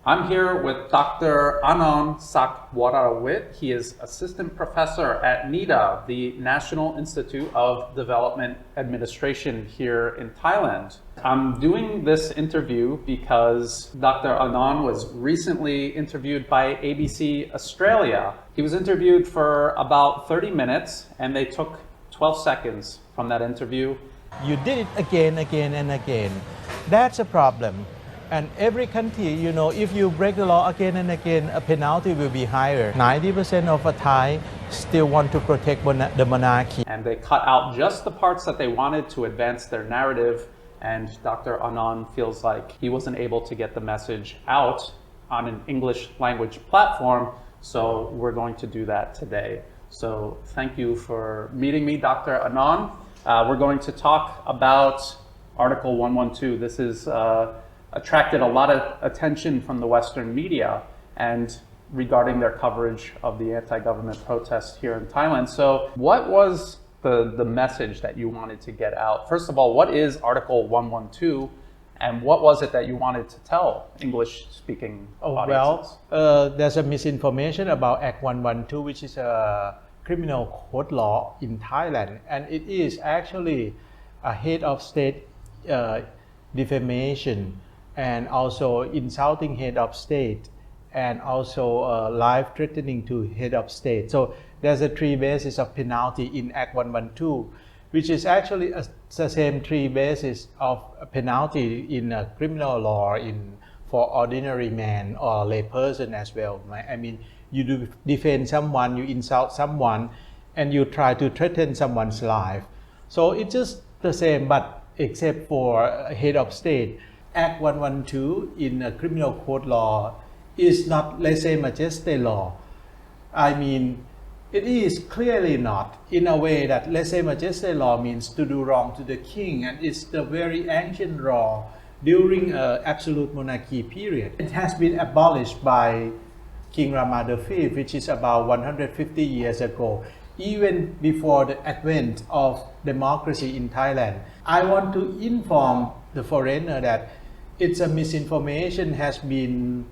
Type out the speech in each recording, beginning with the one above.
I'm here with Dr. Arnond Sakworawich. He is assistant professor at NIDA, the National Institute of Development Administration here in Thailand. I'm doing this interview because Dr. Arnond was recently interviewed by ABC Australia. He was interviewed for about 30 minutes and they took 12 seconds from that interview. You did it again and again. That's a problem. And every country, if you break the law again and again, a penalty will be higher. 90% of a Thai still want to protect the monarchy. And they cut out just the parts that they wanted to advance their narrative. And Dr. Arnond feels like he wasn't able to get the message out on an English language platform. So we're going to do that today. So thank you for meeting me, Dr. Arnond. We're going to talk about Article 112. This is attracted a lot of attention from the Western media and regarding their coverage of the anti-government protests here in Thailand. So what was the message that you wanted to get out? First of all, what is Article 112 and what was it that you wanted to tell English-speaking audiences? Well, there's a misinformation about Act 112, which is a criminal code law in Thailand, and it is actually a head of state defamation and also insulting head of state and also life-threatening to head of state. So there's a three basis of penalty in Act 112, which is actually the same three basis of penalty in criminal law for ordinary man or lay person as well. I mean, you do defend someone, you insult someone, and you try to threaten someone's life. So it's just the same, but except for head of state. Act 112 in a criminal code law is not lèse-majesté law. I mean, it is clearly not, in a way that lèse-majesté law means to do wrong to the king, and it's the very ancient law during absolute monarchy period. It has been abolished by King Rama V, which is about 150 years ago, even before the advent of democracy in Thailand. I want to inform the foreigner that it's a misinformation has been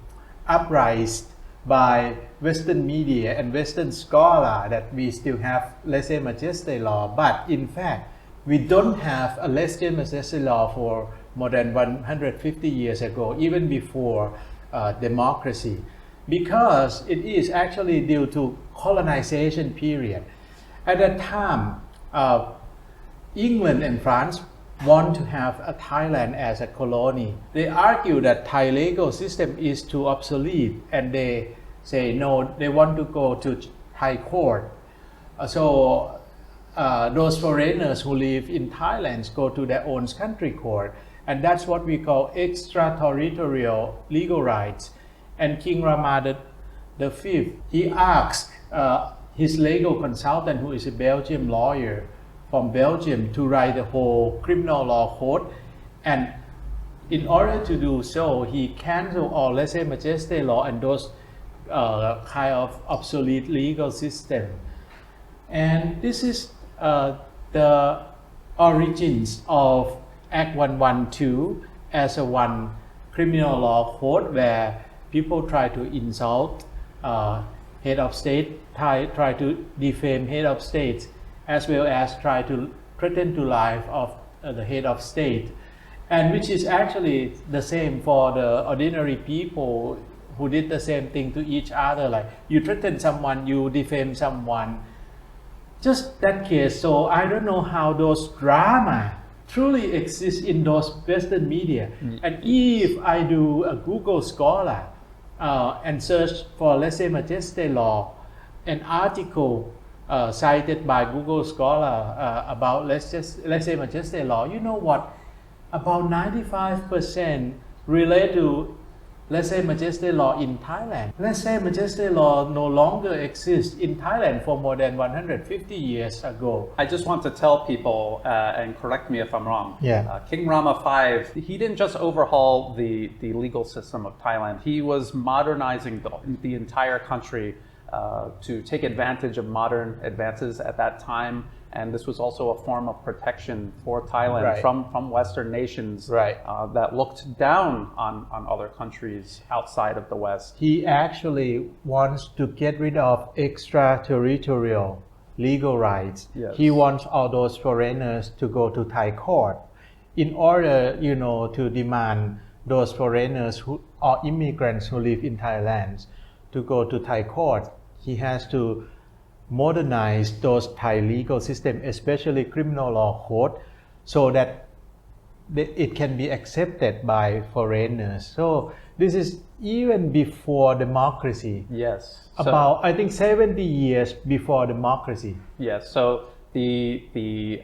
uprised by Western media and Western scholar that we still have lèse-majesté law, but in fact we don't have a lèse-majesté law for more than 150 years ago, even before democracy, because it is actually due to colonization period. At that time, England and France want to have a Thailand as a colony. They argue that Thai legal system is too obsolete, and they say no, they want to go to Thai court. So those foreigners who live in Thailand go to their own country court, and that's what we call extraterritorial legal rights. And King Rama V, he asked his legal consultant, who is a Belgian lawyer from Belgium, to write the whole criminal law code, and in order to do so, he canceled all lèse-majesté law and those kind of obsolete legal system. And this is the origins of Act 112 as a one criminal law code where people try to insult head of state, try to defame head of state, as well as try to threaten to life of the head of state, and which is actually the same for the ordinary people who did the same thing to each other, like you threaten someone, you defame someone, just that case. So I don't know how those drama truly exist in those Western media. And if I do a Google scholar and search for lèse-majesté law, an article cited by Google Scholar about lèse-majesté law, you know what? About 95% relate to lèse-majesté law in Thailand. Lèse-majesté law no longer exists in Thailand for more than 150 years ago. I just want to tell people, and correct me if I'm wrong, King Rama V, he didn't just overhaul the legal system of Thailand, he was modernizing the entire country to take advantage of modern advances at that time. And this was also a form of protection for Thailand Right. from Western nations Right. that looked down on other countries outside of the West. He actually wants to get rid of extraterritorial legal rights. Yes. He wants all those foreigners to go to Thai court in order, to demand those foreigners or immigrants who live in Thailand to go to Thai court. He has to modernize those Thai legal system, especially criminal law code, so that it can be accepted by foreigners. So this is even before democracy. Yes. About, I think, 70 years before democracy. Yes. So the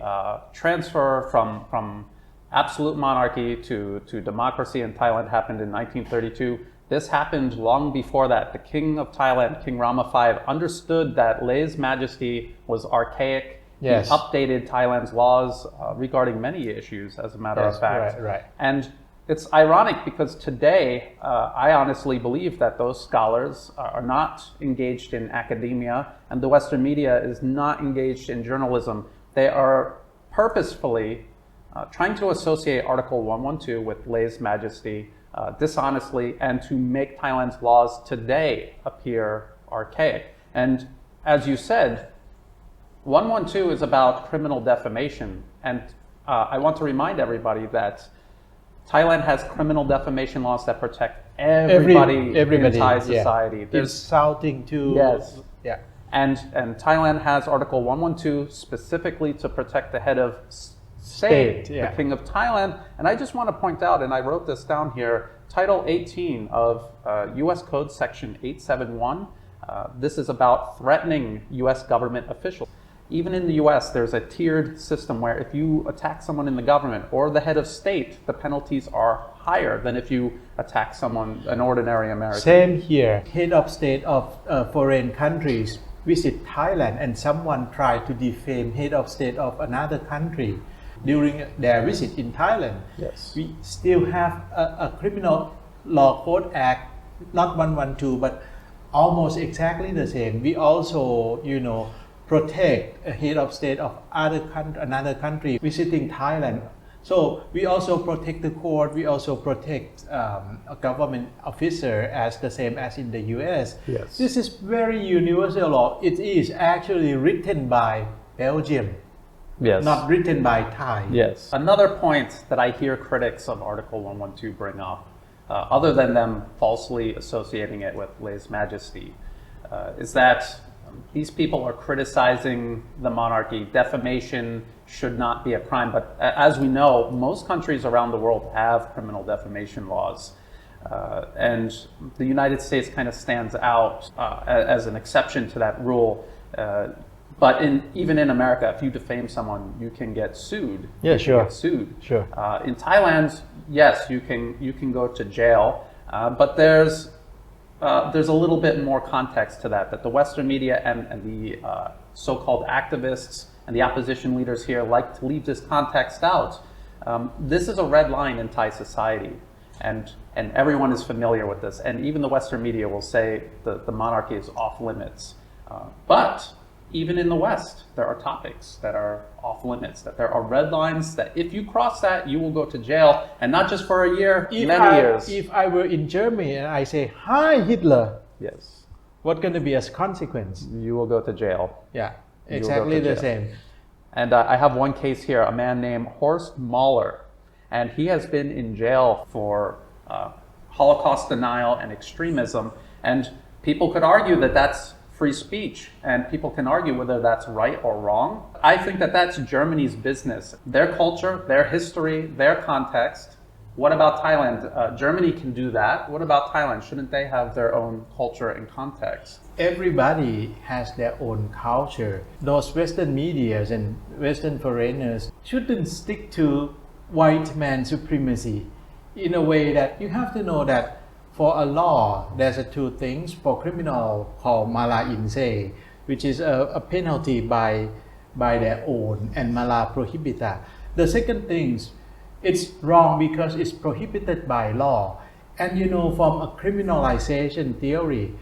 transfer from absolute monarchy to democracy in Thailand happened in 1932. This happened long before that. The King of Thailand, King Rama V, understood that lèse-majesty was archaic. Yes. He updated Thailand's laws regarding many issues, as a matter Yes, of fact. right. And it's ironic because today, I honestly believe that those scholars are not engaged in academia, and the Western media is not engaged in journalism. They are purposefully trying to associate Article 112 with lèse-majesty dishonestly, and to make Thailand's laws today appear archaic. And as you said, 112 is about criminal defamation. And I want to remind everybody that Thailand has criminal defamation laws that protect everybody in Thai society. Insulting to... Yes. Yeah. And Thailand has Article 112 specifically to protect the head of state, yeah. the King of Thailand. And I just want to point out, and I wrote this down here, Title 18 of U.S. Code Section 871. This is about threatening U.S. government officials. Even in the U.S., there's a tiered system where if you attack someone in the government or the head of state, the penalties are higher than if you attack someone, an ordinary American. Same here. Head of state of foreign countries visit Thailand and someone tried to defame head of state of another country during their visit in Thailand. Yes. We still have a criminal law code act, not 112, but almost exactly the same. We also, protect a head of state of another country visiting Thailand. So we also protect the court, we also protect a government officer as the same as in the US. Yes. This is very universal law. It is actually written by Belgium. Yes. Not written by Thai. Yes. Another point that I hear critics of Article 112 bring up, other than them falsely associating it with lèse-majesty, is that these people are criticizing the monarchy. Defamation should not be a crime. But as we know, most countries around the world have criminal defamation laws. And the United States kind of stands out as an exception to that rule. But even in America, if you defame someone, you can get sued. Yeah, sure. Sure. In Thailand, yes, you can go to jail, but there's a little bit more context to that. That the Western media and the so-called activists and the opposition leaders here like to leave this context out. This is a red line in Thai society, and everyone is familiar with this. And even the Western media will say the monarchy is off limits, but even in the West, there are topics that are off limits, that there are red lines that if you cross that, you will go to jail, and not just for a year, many years. If I were in Germany and I say, "Hi, Hitler," Yes. what's going to be a consequence? You will go to jail. Yeah, You will exactly go to the jail. same. And I have one case here, a man named Horst Mahler, and he has been in jail for Holocaust denial and extremism, and people could argue that that's free speech, and people can argue whether that's right or wrong. I think that that's Germany's business, their culture, their history, their context. What about Thailand? Germany can do that. What about Thailand? Shouldn't they have their own culture and context? Everybody has their own culture. Those Western medias and Western foreigners shouldn't stick to white man supremacy in a way that you have to know that for a law, there's two things. For criminal called mala in se, which is a penalty by their own, and mala prohibita. The second thing, it's wrong because it's prohibited by law. And from a criminalization theory,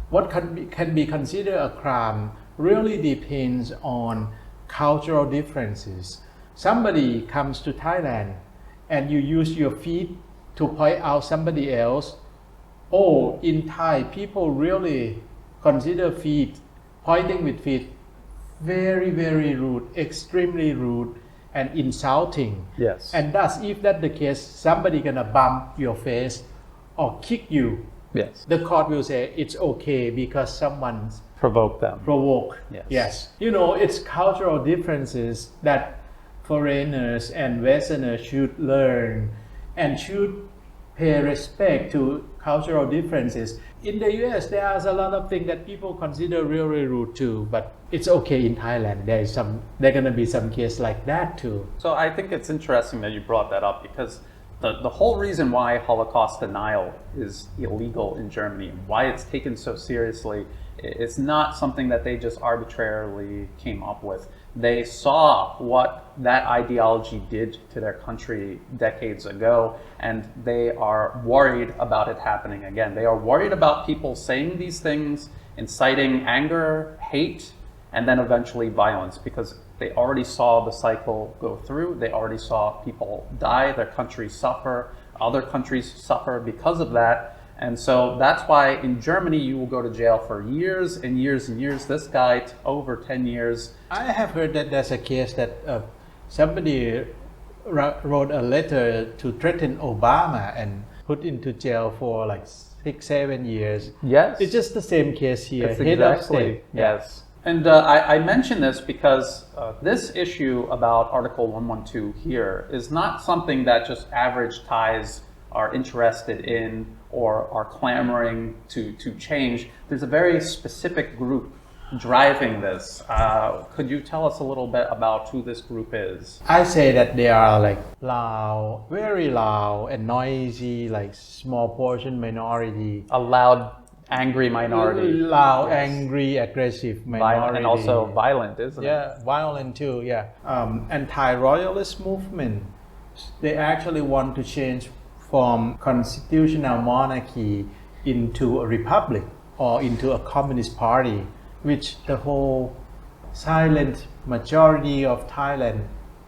what can be considered a crime really depends on cultural differences. Somebody comes to Thailand and you use your feet to point out somebody else. Oh, in Thai, people really consider feet, pointing with feet, very, very rude, extremely rude and insulting. Yes. And thus, if that's the case, somebody gonna bump your face or kick you. Yes. The court will say it's okay because someone's Provoke them. provoke. Yes. You know, it's cultural differences that foreigners and Westerners should learn and should pay respect to cultural differences. In the US, there are a lot of things that people consider really rude too, but it's okay in Thailand. There gonna be some case like that too. So I think it's interesting that you brought that up because the whole reason why Holocaust denial is illegal in Germany and why it's taken so seriously, it's not something that they just arbitrarily came up with. They saw what that ideology did to their country decades ago, and they are worried about it happening again. They are worried about people saying these things, inciting anger, hate, and then eventually violence, because they already saw the cycle go through. They already saw people die, their countries suffer, other countries suffer because of that. And so that's why in Germany you will go to jail for years and years and years. This guy, over 10 years. I have heard that there's a case that somebody wrote a letter to threaten Obama and put into jail for like 6-7 years. Yes. It's just the same case here. It's Head of exactly, state. yes. And I mention this because this issue about Article 112 here is not something that just average Thais are interested in or are clamoring to change. There's a very specific group driving this. Could you tell us a little bit about who this group is? I say that they are like loud, very loud and noisy, like small portion minority. A loud, angry minority. Loud, Yes. angry, aggressive Violent, minority. and also violent, isn't it? Yeah, violent too, yeah. Anti-royalist movement, they actually want to change from constitutional monarchy into a republic or into a communist party, which the whole silent majority of Thailand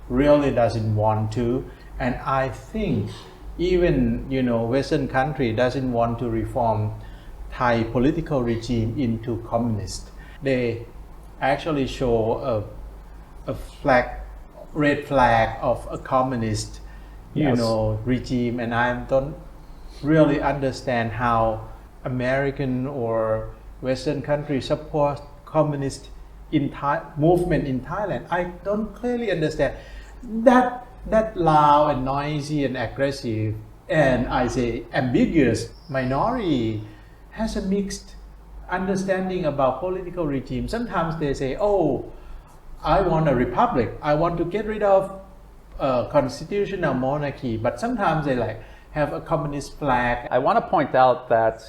really doesn't want to. And I think even, Western country doesn't want to reform Thai political regime into communist. They actually show a red flag of a communist Yes. regime, and I don't really understand how American or Western countries support communist movement in Thailand. I don't clearly understand that loud and noisy and aggressive and I say ambiguous minority has a mixed understanding about political regime. Sometimes they say, oh, I want a republic, I want to get rid of constitutional monarchy, but sometimes they have a communist flag. I want to point out that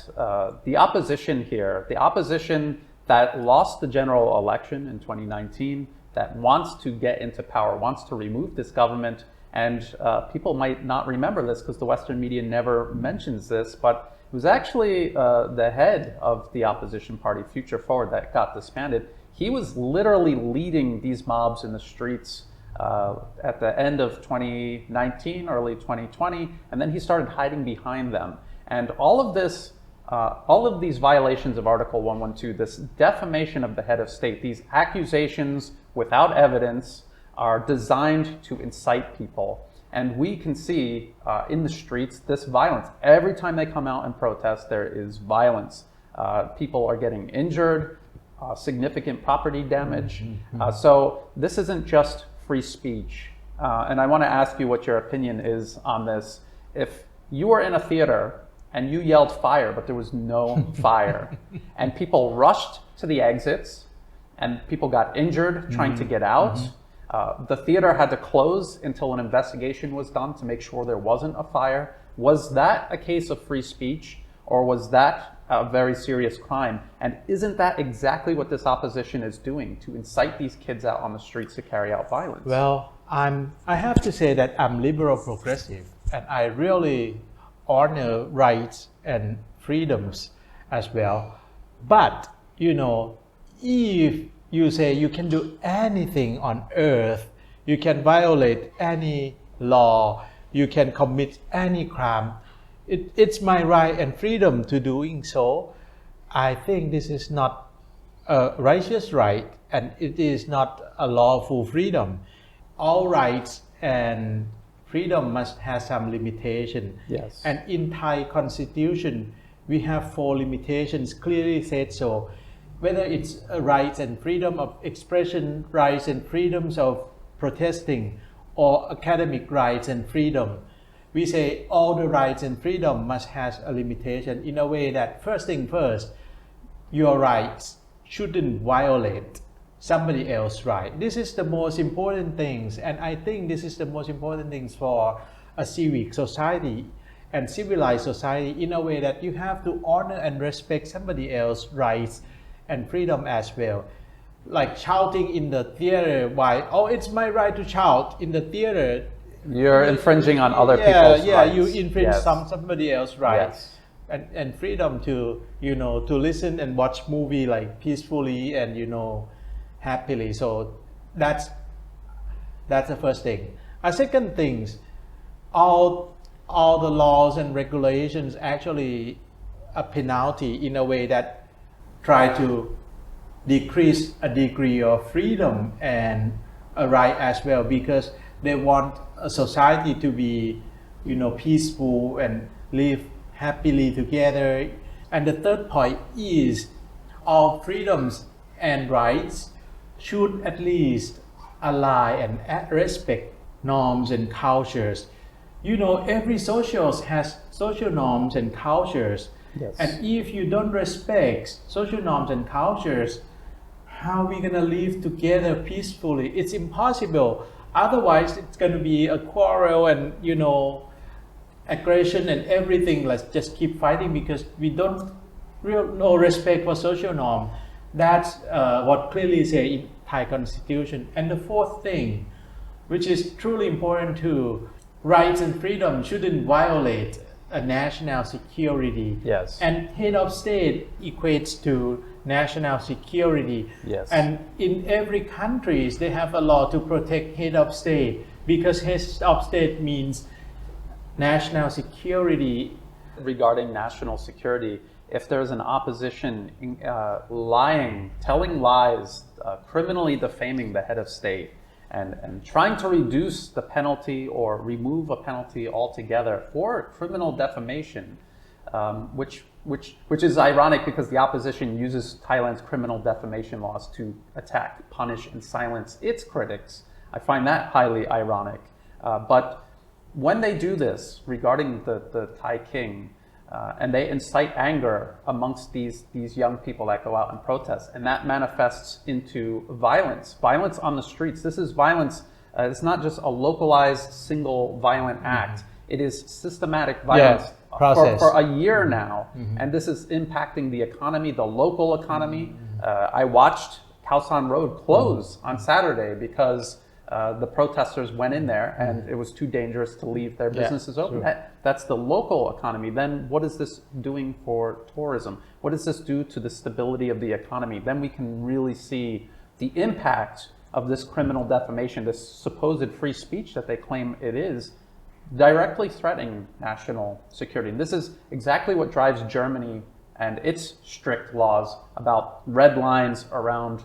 the opposition here, the opposition that lost the general election in 2019, that wants to get into power, wants to remove this government, and people might not remember this because the Western media never mentions this, but it was actually the head of the opposition party, Future Forward, that got disbanded. He was literally leading these mobs in the streets at the end of 2019, early 2020, and then he started hiding behind them. And all of these violations of Article 112, this defamation of the head of state, these accusations without evidence are designed to incite people. And we can see in the streets this violence. Every time they come out and protest, there is violence. People are getting injured, significant property damage. So this isn't just free speech. And I want to ask you what your opinion is on this. If you were in a theater and you yelled fire, but there was no fire, and people rushed to the exits, and people got injured trying to get out, the theater had to close until an investigation was done to make sure there wasn't a fire. Was that a case of free speech, or was that a very serious crime? And isn't that exactly what this opposition is doing, to incite these kids out on the streets to carry out violence? Well, I have to say that I'm liberal progressive, and I really honor rights and freedoms as well. But, if you say you can do anything on earth, you can violate any law, you can commit any crime, it's my right and freedom to doing so. I think this is not a righteous right, and it is not a lawful freedom. All rights and freedom must have some limitation. Yes. And in Thai constitution, we have 4 limitations clearly said so. Whether it's rights and freedom of expression, rights and freedoms of protesting, or academic rights and freedom, we say all the rights and freedom must have a limitation in a way that first thing first, your rights shouldn't violate somebody else's right. This is the most important things, and I think this is the most important things for a civic society and civilized society, in a way that you have to honor and respect somebody else's rights and freedom as well. Like shouting in the theater, why? Oh, it's my right to shout in the theater. You're infringing on other people's rights. You infringe Yes. somebody else's rights. Yes. And freedom to to listen and watch movie like peacefully and happily. So that's the first thing. A second thing, all the laws and regulations actually a penalty in a way that try to decrease a degree of freedom and a right as well, because they want a society to be peaceful and live happily together. And the third point is all freedoms and rights should at least ally and respect norms and cultures. Every social has social norms and cultures. Yes. And if you don't respect social norms and cultures, how are we going to live together peacefully? It's impossible. Otherwise, it's going to be a quarrel and, aggression and everything. Let's just keep fighting because we don't no respect for social norm. That's what clearly say in Thai constitution. And the fourth thing, which is truly important too, rights and freedom shouldn't violate a national security. Yes. And head of state equates to national security. Yes. And in every country, they have a law to protect head of state, because head of state means national security. Regarding national security, if there's an opposition lying, telling lies, criminally defaming the head of state, and trying to reduce the penalty or remove a penalty altogether for criminal defamation, which is ironic because the opposition uses Thailand's criminal defamation laws to attack, punish, and silence its critics. I find that highly ironic. But when they do this regarding the Thai king, and they incite anger amongst these young people that go out and protest, and that manifests into violence on the streets. This is violence. It's not just a localized single violent act. It is systematic violence for a year now, and this is impacting the economy, the local economy. I watched Khao San Road close on Saturday because the protesters went in there and it was too dangerous to leave their businesses open. That's the local economy. Then what is this doing for tourism? What does this do to the stability of the economy? Then we can really see the impact of this criminal defamation, this supposed free speech that they claim it is, directly threatening national security. And this is exactly what drives Germany and its strict laws about red lines around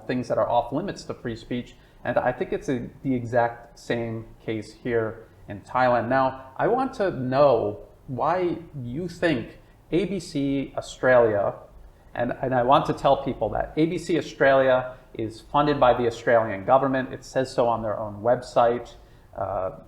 things that are off limits to free speech. And I think it's the exact same case here in Thailand. Now, I want to know why you think ABC Australia, and I want to tell people that ABC Australia is funded by the Australian government. It says so on their own website.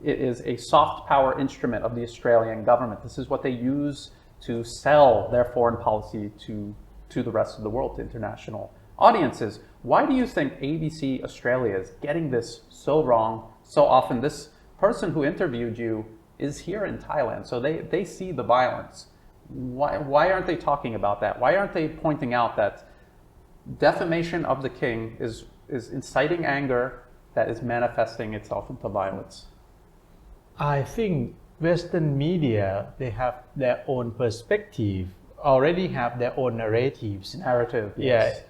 It is a soft power instrument of the Australian government. This is what they use to sell their foreign policy to the rest of the world, to international audiences. Why do you think ABC Australia is getting this so wrong so often? This person who interviewed you is here in Thailand, so they see the violence. Why aren't they talking about that? Why aren't they pointing out that defamation of the king is inciting anger that is manifesting itself into violence? I think Western media, they have their own perspective already have their own narratives. Narrative. Yeah, Yes.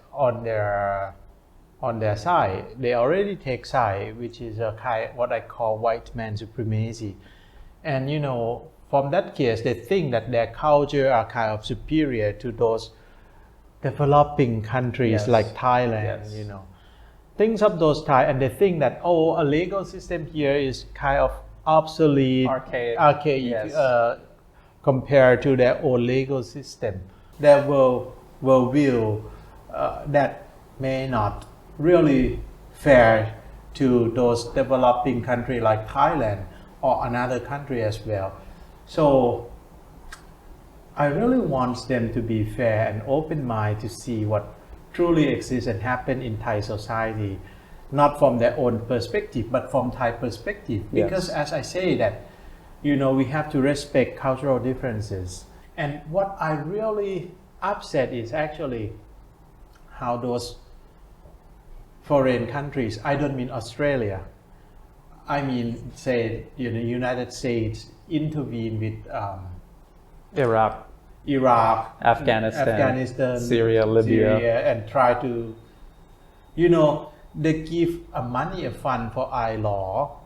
on their side. They already take side, which is a kind what I call white man supremacy. And from that case, they think that their culture are kind of superior to those developing countries Yes. like Thailand. Yes. Things of those type, and they think that a legal system here is kind of obsolete, archaic Yes. compared to their own legal system. Their worldview that may not really fair to those developing country like Thailand or another country as well. So I really want them to be fair and open-minded to see what truly exists and happen in Thai society, not from their own perspective, but from Thai perspective. Yes. Because as I say that, we have to respect cultural differences. And what I really upset is actually how those foreign countries, I don't mean Australia, I mean, say, United States intervene with Iraq, Afghanistan, Syria, Libya. and try to, they give a money, a fund for ILAW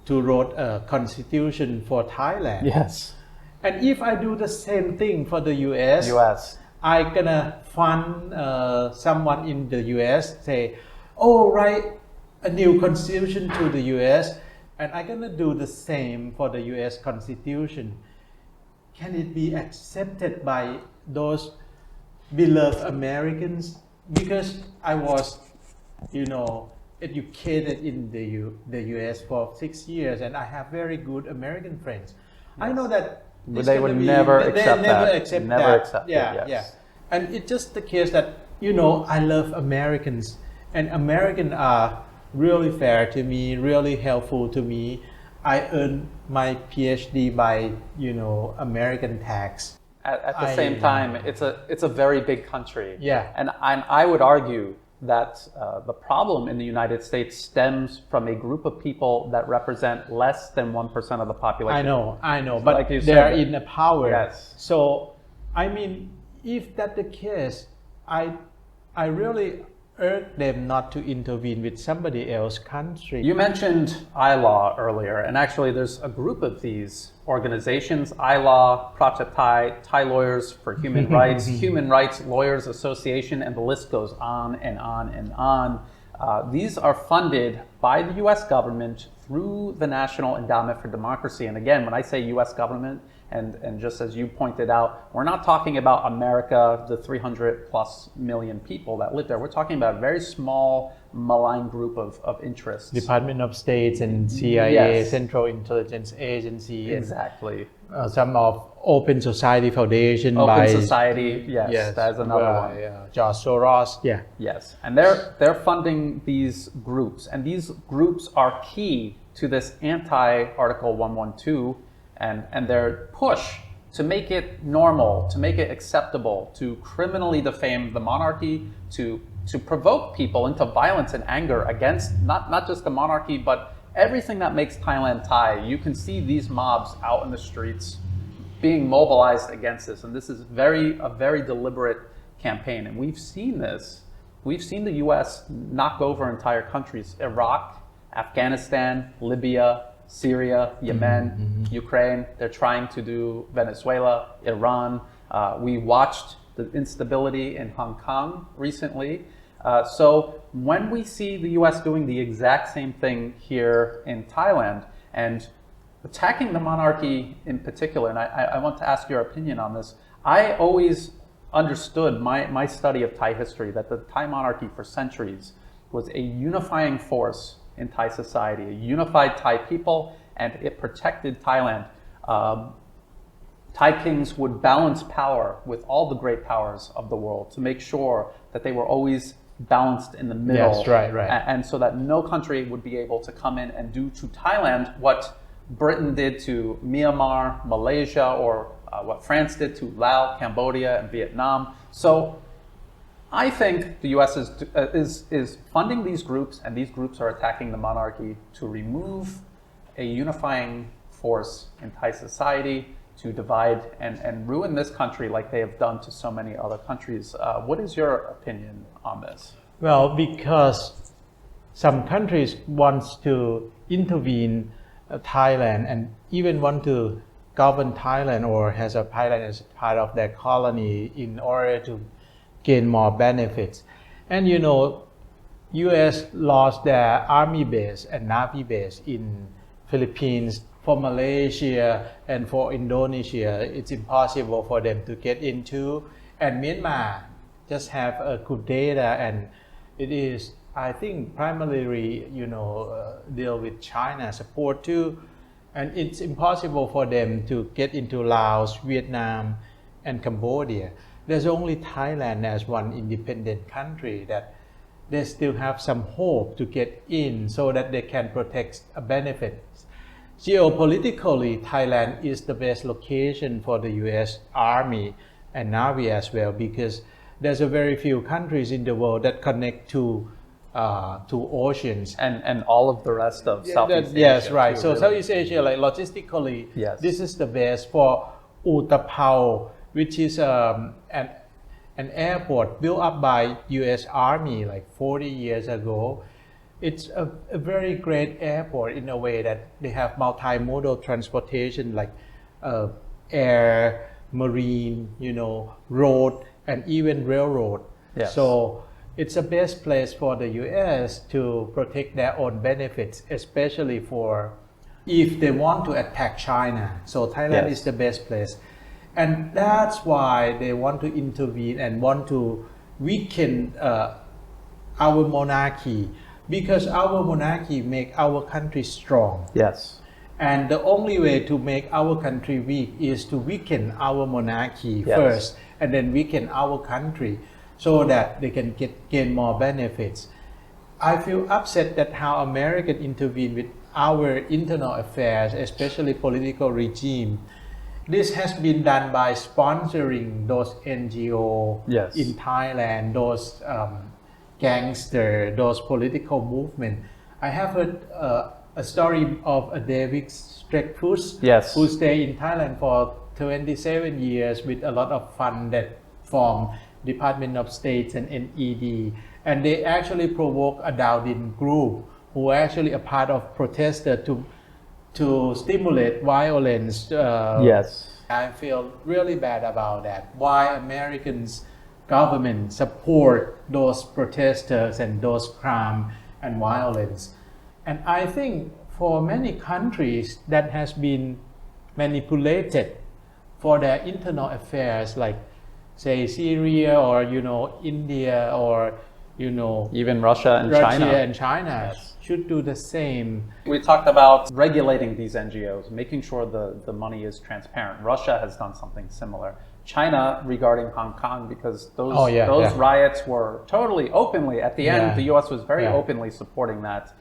to write a constitution for Thailand. Yes. And if I do the same thing for the US. I gonna fund someone in the US, say, write a new constitution to the US, and I'm gonna do the same for the US Constitution. Can it be accepted by those beloved Americans? Because I was, educated in the US for 6 years, and I have very good American friends. Yes. I know that. But they would never accept that. Yeah, yeah. And it's just the case that, I love Americans, and Americans are really fair to me, really helpful to me. I earned my PhD by, American tax. At the same time, it's a very big country. Yeah. And I would argue that the problem in the United States stems from a group of people that represent less than 1% of the population. I know, So but like you they're said, in the power. Yes. So, if that's the case, I really urge them not to intervene with somebody else's country. You mentioned ILAW earlier, and actually there's a group of these organizations, ILAW, Project Thai Lawyers for Human Rights, Human Rights Lawyers Association, and the list goes on and on and on. These are funded by the US government through the National Endowment for Democracy. And again, when I say US government, and just as you pointed out, we're not talking about America, the 300 plus million people that live there. We're talking about a very small, malign group of interests. Department of States and CIA, Yes. Central Intelligence Agency. Exactly. And, some of Open Society Foundation Open by Society, yes, that's another one. George Soros, Yes, and they're funding these groups, and these groups are key to this anti-Article 112 and their push to make it normal, to make it acceptable, to criminally defame the monarchy, to provoke people into violence and anger against not just the monarchy, but everything that makes Thailand Thai. You can see these mobs out in the streets being mobilized against this, and this is a very deliberate campaign. And we've seen this. We've seen the U.S. knock over entire countries: Iraq, Afghanistan, Libya, Syria, Yemen, Ukraine. They're trying to do Venezuela, Iran. We watched the instability in Hong Kong recently. So when we see the US doing the exact same thing here in Thailand and attacking the monarchy in particular, and I want to ask your opinion on this, I always understood my study of Thai history that the Thai monarchy for centuries was a unifying force in Thai society, a unified Thai people, and it protected Thailand. Thai kings would balance power with all the great powers of the world to make sure that they were always balanced in the middle. Yes, right. And so that no country would be able to come in and do to Thailand what Britain did to Myanmar, Malaysia, or what France did to Laos, Cambodia, and Vietnam. So I think the U.S. is funding these groups, and these groups are attacking the monarchy to remove a unifying force in Thai society, to divide and ruin this country like they have done to so many other countries. What is your opinion on this? Well, because some countries want to intervene Thailand and even want to govern Thailand or has a Thailand as part of their colony in order to gain more benefits. And you know, US lost their army base and navy base in Philippines. For Malaysia and for Indonesia, it's impossible for them to get into. And Myanmar just have a good data, and it is, I think, primarily, deal with China support too. And it's impossible for them to get into Laos, Vietnam, and Cambodia. There's only Thailand as one independent country that they still have some hope to get in so that they can protect benefits. Geopolitically, Thailand is the best location for the US Army and Navy as well, because there's a very few countries in the world that connect to oceans. And all of the rest of Southeast Asia. Yes, right. Too, so really. Southeast Asia, like logistically, Yes. this is the best for Utapao, which is an airport built up by US Army like 40 years ago. It's a very great airport in a way that they have multimodal transportation like air, marine, road, and even railroad. Yes. So it's the best place for the US to protect their own benefits, especially for if they want to attack China. So Thailand Yes. is the best place. And that's why they want to intervene and want to weaken our monarchy, because our monarchy make our country strong. Yes. And the only way to make our country weak is to weaken our monarchy Yes. first, and then weaken our country so that they can gain more benefits. I feel upset that how American intervene with our internal affairs, especially political regime. This has been done by sponsoring those NGO Yes. in Thailand, those gangster, those political movement. I have heard a story of a David Streckfuss Yes. who stayed in Thailand for 27 years with a lot of fund that from Department of State and NED, and they actually provoke a Dowdin group who are actually a part of protester to stimulate violence. Yes. I feel really bad about that. Why Americans government support those protesters and those crime and violence. And I think for many countries that has been manipulated for their internal affairs, like say Syria or India or Even Russia and China. and China Yes. should do the same. We talked about regulating these NGOs, making sure the money is transparent. Russia has done something similar. China regarding Hong Kong, because those riots were totally openly, at the end, the US was very openly supporting that.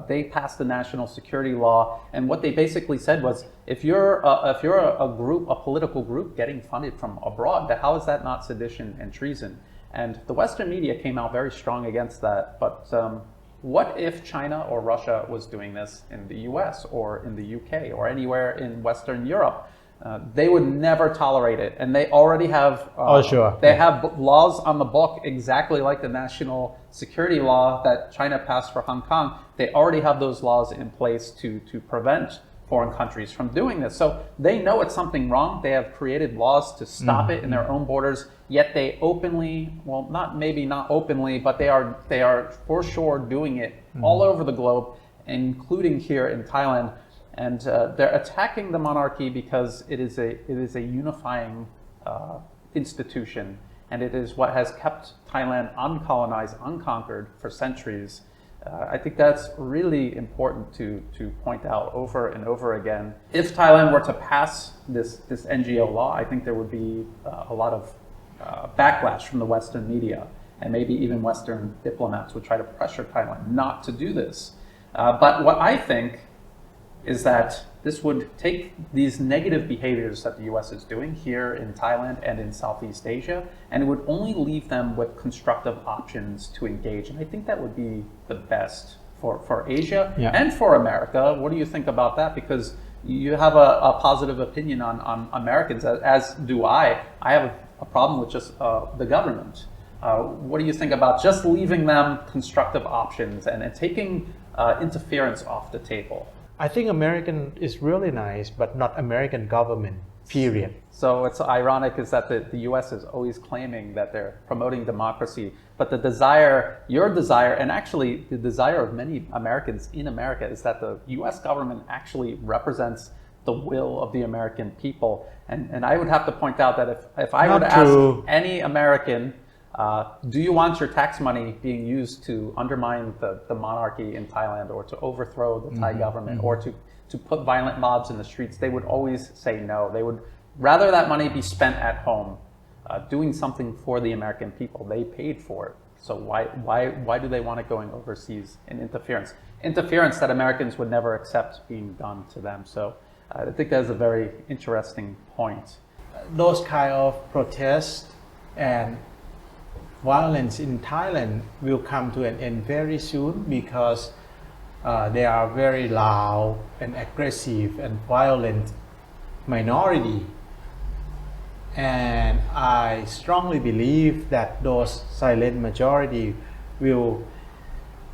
They passed the national security law, and what they basically said was, if you're a political group getting funded from abroad, how is that not sedition and treason? And the Western media came out very strong against that. But what if China or Russia was doing this in the US or in the UK or anywhere in Western Europe? They would never tolerate it, and they already have. They have laws on the book exactly like the national security law that China passed for Hong Kong. They already have those laws in place to prevent foreign countries from doing this. So they know it's something wrong. They have created laws to stop it in their own borders. Yet they openly, well, not openly, but they are for sure doing it all over the globe, including here in Thailand. And they're attacking the monarchy because it is a unifying institution, and it is what has kept Thailand uncolonized, unconquered for centuries. I think that's really important to point out over and over again. If Thailand were to pass this NGO law, I think there would be a lot of backlash from the Western media, and maybe even Western diplomats would try to pressure Thailand not to do this. But what I think is that this would take these negative behaviors that the US is doing here in Thailand and in Southeast Asia, and it would only leave them with constructive options to engage. And I think that would be the best for Asia and for America. What do you think about that? Because you have a positive opinion on Americans, as do I. I have a problem with just the government. What do you think about just leaving them constructive options and taking interference off the table? I think American is really nice, but not American government, period. So it's ironic is that the US is always claiming that they're promoting democracy, but the desire, your desire, and actually the desire of many Americans in America is that the US government actually represents the will of the American people. And I would have to point out that if I were to ask any American, do you want your tax money being used to undermine the monarchy in Thailand or to overthrow the Thai government or to put violent mobs in the streets? They would always say no. They would rather that money be spent at home doing something for the American people. They paid for it. So why do they want it going overseas in interference? Interference that Americans would never accept being done to them. So I think that's a very interesting point. Those kind of protests and violence in Thailand will come to an end very soon because they are very loud and aggressive and violent minority. And I strongly believe that those silent majority will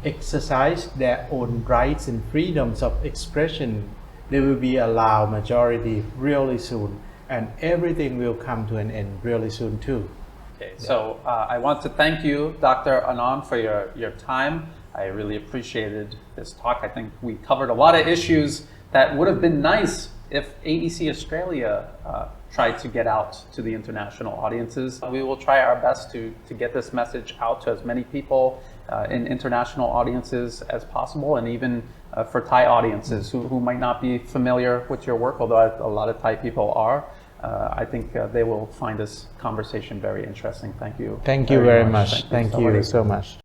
exercise their own rights and freedoms of expression. They will be a loud majority really soon, and everything will come to an end really soon too. Okay, so I want to thank you, Dr. Arnond, for your time. I really appreciated this talk. I think we covered a lot of issues that would have been nice if AEC Australia tried to get out to the international audiences. We will try our best to get this message out to as many people in international audiences as possible, and even for Thai audiences who might not be familiar with your work, although a lot of Thai people are. I think they will find this conversation very interesting. Thank you. Thank you very much. Thank you so much.